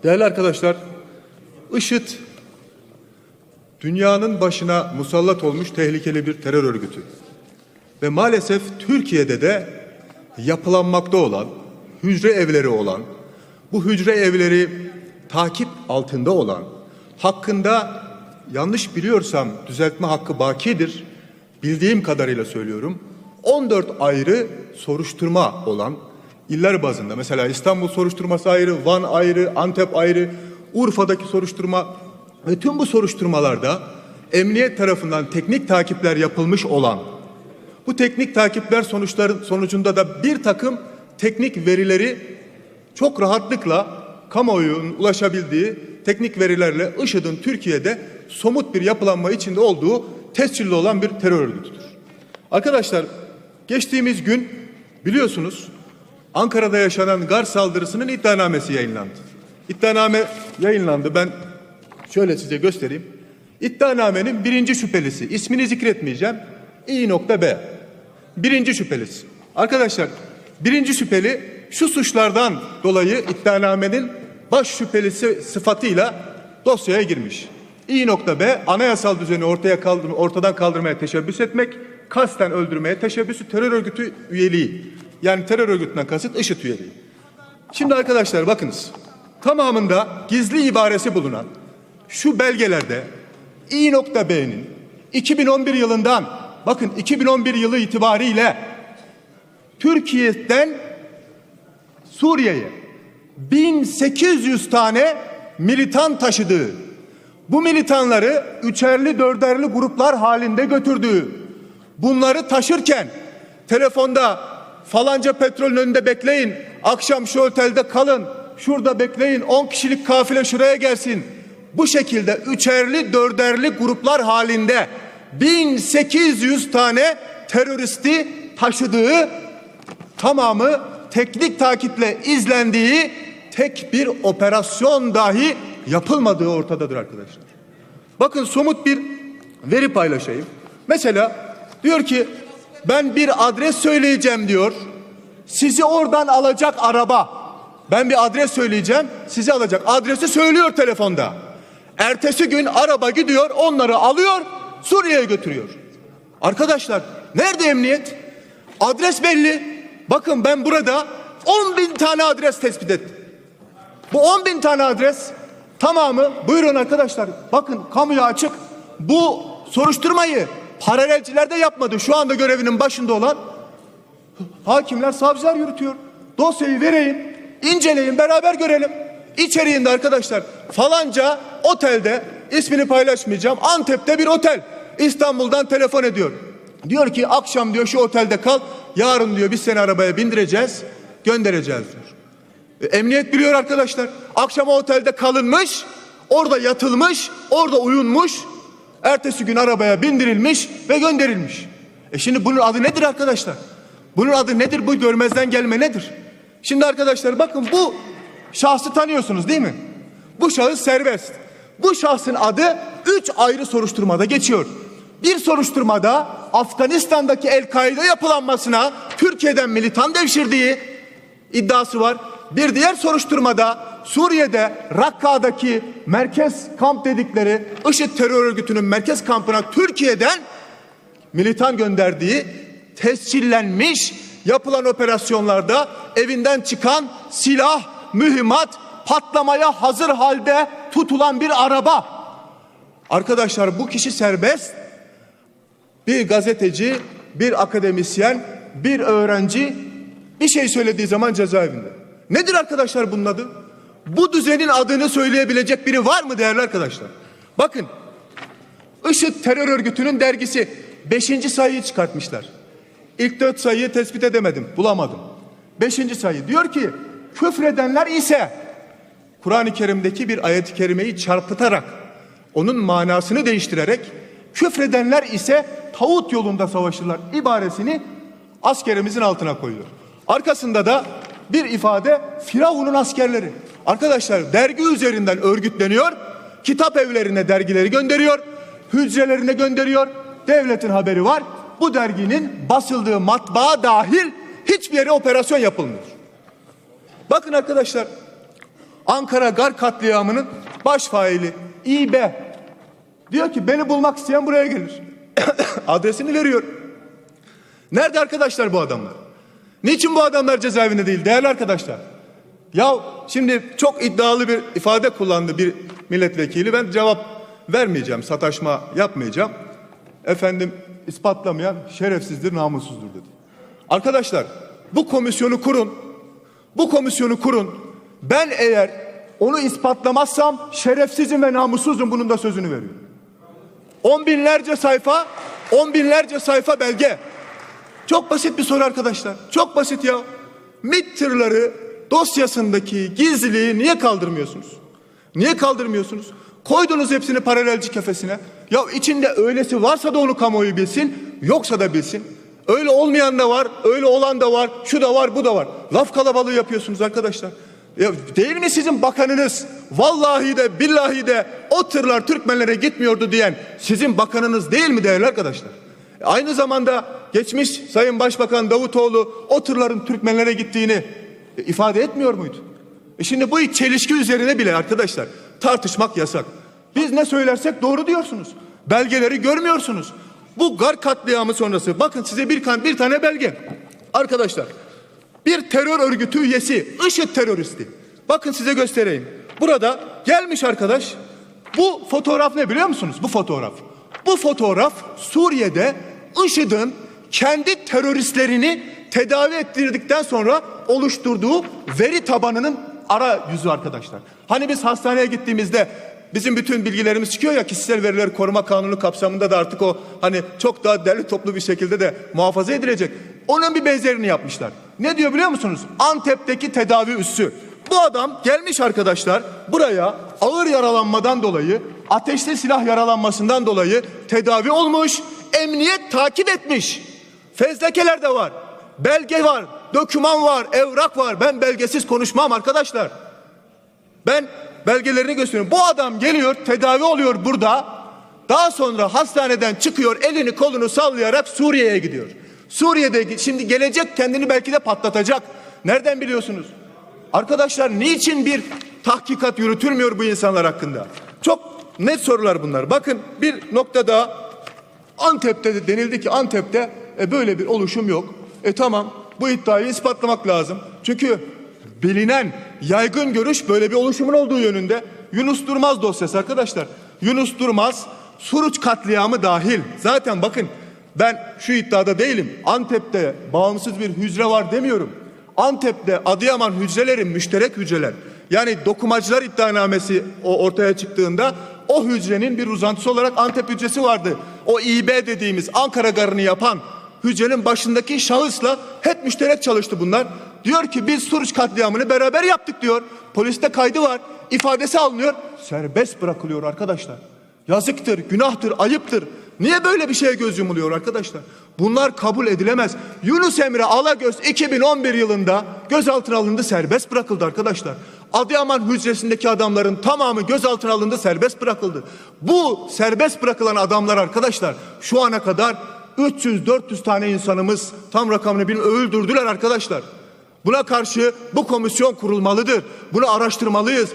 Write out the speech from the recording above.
Değerli arkadaşlar, IŞİD dünyanın başına musallat olmuş tehlikeli bir terör örgütü. Ve maalesef Türkiye'de de yapılanmakta olan, hücre evleri olan, bu hücre evleri takip altında olan, hakkında yanlış biliyorsam düzeltme hakkı bakidir, bildiğim kadarıyla söylüyorum, 14 ayrı soruşturma olan, iller bazında mesela İstanbul soruşturması ayrı, Van ayrı, Antep ayrı, Urfa'daki soruşturma ve tüm bu soruşturmalarda emniyet tarafından teknik takipler yapılmış olan, bu teknik takipler sonucunda da bir takım teknik verileri çok rahatlıkla kamuoyunun ulaşabildiği teknik verilerle IŞİD'in Türkiye'de somut bir yapılanma içinde olduğu tescilli olan bir terör örgütüdür. Arkadaşlar, geçtiğimiz gün biliyorsunuz Ankara'da yaşanan gar saldırısının iddianamesi yayınlandı. İddianame yayınlandı. Ben şöyle size göstereyim. İddianamenin birinci şüphelisi, ismini zikretmeyeceğim, İ.B. Birinci şüphelisi. Arkadaşlar, birinci şüpheli şu suçlardan dolayı iddianamenin baş şüphelisi sıfatıyla dosyaya girmiş. İ.B. anayasal düzeni ortadan kaldırmaya teşebbüs etmek, kasten öldürmeye teşebbüsü, terör örgütü üyeliği. Yani terör örgütünden kasıt IŞİD üyeliği. Şimdi arkadaşlar bakınız. Tamamında gizli ibaresi bulunan şu belgelerde İ.B'nin 2011 yılından, bakın 2011 yılı itibariyle Türkiye'den Suriye'ye 1800 tane militan taşıdığı, bu militanları üçerli dörderli gruplar halinde götürdüğü, bunları taşırken telefonda falanca petrolün önünde bekleyin, akşam şu otelde kalın, şurada bekleyin, 10 kişilik kafile şuraya gelsin, bu şekilde üçerli dörderli gruplar halinde 1800 tane teröristi taşıdığı, tamamı teknik takiple izlendiği, tek bir operasyon dahi yapılmadığı ortadadır arkadaşlar. Bakın somut bir veri paylaşayım. Mesela diyor ki ben bir adres söyleyeceğim diyor. Sizi oradan alacak araba. Ben bir adres söyleyeceğim, sizi alacak. Adresi söylüyor telefonda. Ertesi gün araba gidiyor, onları alıyor, Suriye'ye götürüyor. Arkadaşlar, nerede emniyet? Adres belli. Bakın ben burada 10.000 tane adres tespit ettim. Bu 10.000 tane adres tamamı, buyurun arkadaşlar, bakın kamuya açık. Bu soruşturmayı paralelciler de yapmadı. Şu anda görevinin başında olan hakimler, savcılar yürütüyor. Dosyayı vereyim, inceleyin, beraber görelim. İçeriğinde arkadaşlar falanca otelde, ismini paylaşmayacağım, Antep'te bir otel, İstanbul'dan telefon ediyor. Diyor ki akşam diyor şu otelde kal, yarın diyor biz seni arabaya bindireceğiz, göndereceğiz diyor. Emniyet biliyor arkadaşlar. Akşam o otelde kalınmış, orada yatılmış, orada uyunmuş, ertesi gün arabaya bindirilmiş ve gönderilmiş. Şimdi bunun adı nedir arkadaşlar? Bunun adı nedir? Bu görmezden gelme nedir? Şimdi arkadaşlar bakın, bu şahsı tanıyorsunuz değil mi? Bu şahıs serbest. Bu şahsın adı 3 ayrı soruşturmada geçiyor. Bir soruşturmada Afganistan'daki El-Kaide yapılanmasına Türkiye'den militan devşirdiği iddiası var. Bir diğer soruşturmada Suriye'de Rakka'daki merkez kamp dedikleri IŞİD terör örgütünün merkez kampına Türkiye'den militan gönderdiği tescillenmiş, yapılan operasyonlarda evinden çıkan silah, mühimmat, patlamaya hazır halde tutulan bir araba. Arkadaşlar bu kişi serbest. Bir gazeteci, bir akademisyen, bir öğrenci bir şey söylediği zaman cezaevinde. Nedir arkadaşlar bunun adı? Bu düzenin adını söyleyebilecek biri var mı değerli arkadaşlar? Bakın, IŞİD terör örgütünün dergisi 5. sayıyı çıkartmışlar. İlk 4 sayıyı tespit edemedim, bulamadım. 5. sayı diyor ki küfredenler ise, Kur'an-ı Kerim'deki bir ayet-i kerimeyi çarpıtarak, onun manasını değiştirerek, küfredenler ise tağut yolunda savaşırlar ibaresini askerimizin altına koyuyor. Arkasında da bir ifade, Firavun'un askerleri. Arkadaşlar dergi üzerinden örgütleniyor, kitap evlerine dergileri gönderiyor, hücrelerine gönderiyor, devletin haberi var. Bu derginin basıldığı matbaa dahil hiçbir yere operasyon yapılmıyor. Bakın arkadaşlar, Ankara Gar katliamının baş faili İB. Diyor ki beni bulmak isteyen buraya gelir. Adresini veriyor. Nerede arkadaşlar bu adamlar? Niçin bu adamlar cezaevinde değil değerli arkadaşlar? Ya şimdi çok iddialı bir ifade kullandı bir milletvekili. Ben cevap vermeyeceğim, sataşma yapmayacağım. Efendim ispatlamayan şerefsizdir, namussuzdur dedi. Arkadaşlar bu komisyonu kurun. Bu komisyonu kurun. Ben eğer onu ispatlamazsam şerefsizim ve namussuzum, bunun da sözünü veriyorum. 10 binlerce sayfa belge. Çok basit bir soru arkadaşlar. Çok basit ya. MİT tırları dosyasındaki gizliliği niye kaldırmıyorsunuz? Niye kaldırmıyorsunuz? Koydunuz hepsini paralelci kefesine. Ya içinde öylesi varsa da onu kamuoyu bilsin, yoksa da bilsin. Öyle olmayan da var, öyle olan da var, şu da var, bu da var. Laf kalabalığı yapıyorsunuz arkadaşlar. Ya değil mi sizin bakanınız? Vallahi de billahi de o tırlar Türkmenlere gitmiyordu diyen sizin bakanınız değil mi değerli arkadaşlar? Aynı zamanda geçmiş Sayın Başbakan Davutoğlu o tırların Türkmenlere gittiğini ifade etmiyor muydu? Şimdi bu çelişki üzerine bile arkadaşlar tartışmak yasak. Biz ne söylersek doğru diyorsunuz. Belgeleri görmüyorsunuz. Bu Gar katliamı sonrası bakın size bir tane belge. Arkadaşlar bir terör örgütü üyesi, IŞİD teröristi. Bakın size göstereyim. Burada gelmiş arkadaş. Bu fotoğraf ne biliyor musunuz? Bu fotoğraf. Bu fotoğraf Suriye'de IŞİD'in kendi teröristlerini tedavi ettirdikten sonra oluşturduğu veri tabanının ara yüzü arkadaşlar. Hani biz hastaneye gittiğimizde bizim bütün bilgilerimiz çıkıyor ya, kişisel verileri koruma kanunu kapsamında da artık o hani çok daha derli toplu bir şekilde de muhafaza edilecek. Onun bir benzerini yapmışlar. Ne diyor biliyor musunuz? Antep'teki tedavi üssü. Bu adam gelmiş arkadaşlar buraya ağır yaralanmadan dolayı, ateşli silah yaralanmasından dolayı tedavi olmuş. Emniyet takip etmiş. Fezlekeler de var. Belge var. Doküman var. Evrak var. Ben belgesiz konuşmam arkadaşlar. Ben belgelerini gösteriyorum. Bu adam geliyor, tedavi oluyor burada. Daha sonra hastaneden çıkıyor, elini kolunu sallayarak Suriye'ye gidiyor. Suriye'de şimdi gelecek, kendini belki de patlatacak. Nereden biliyorsunuz? Arkadaşlar niçin bir tahkikat yürütülmüyor bu insanlar hakkında? Çok net sorular bunlar. Bakın bir nokta daha. Antep'te de denildi ki Antep'te böyle bir oluşum yok. Tamam, bu iddiayı ispatlamak lazım. Çünkü bilinen yaygın görüş böyle bir oluşumun olduğu yönünde. Yunus Durmaz dosyası arkadaşlar. Yunus Durmaz, Suruç katliamı dahil. Zaten bakın ben şu iddiada değilim. Antep'te bağımsız bir hücre var demiyorum. Antep'te Adıyaman hücreleri müşterek hücreler. Yani dokumacılar iddianamesi ortaya çıktığında o hücrenin bir uzantısı olarak Antep hücresi vardı. O İB dediğimiz Ankara Garı'nı yapan hücrenin başındaki şahısla hep müşterek çalıştı bunlar. Diyor ki biz Suruç katliamını beraber yaptık diyor. Poliste kaydı var. İfadesi alınıyor. Serbest bırakılıyor arkadaşlar. Yazıktır, günahtır, ayıptır. Niye böyle bir şeye göz yumuluyor arkadaşlar? Bunlar kabul edilemez. Yunus Emre Alagöz 2011 yılında gözaltına alındı, serbest bırakıldı arkadaşlar. Adıyaman hücresindeki adamların tamamı gözaltına alındı, serbest bırakıldı. Bu serbest bırakılan adamlar arkadaşlar şu ana kadar 300-400 tane insanımız, tam rakamını bilmiyorum, öldürdüler arkadaşlar. Buna karşı bu komisyon kurulmalıdır. Bunu araştırmalıyız.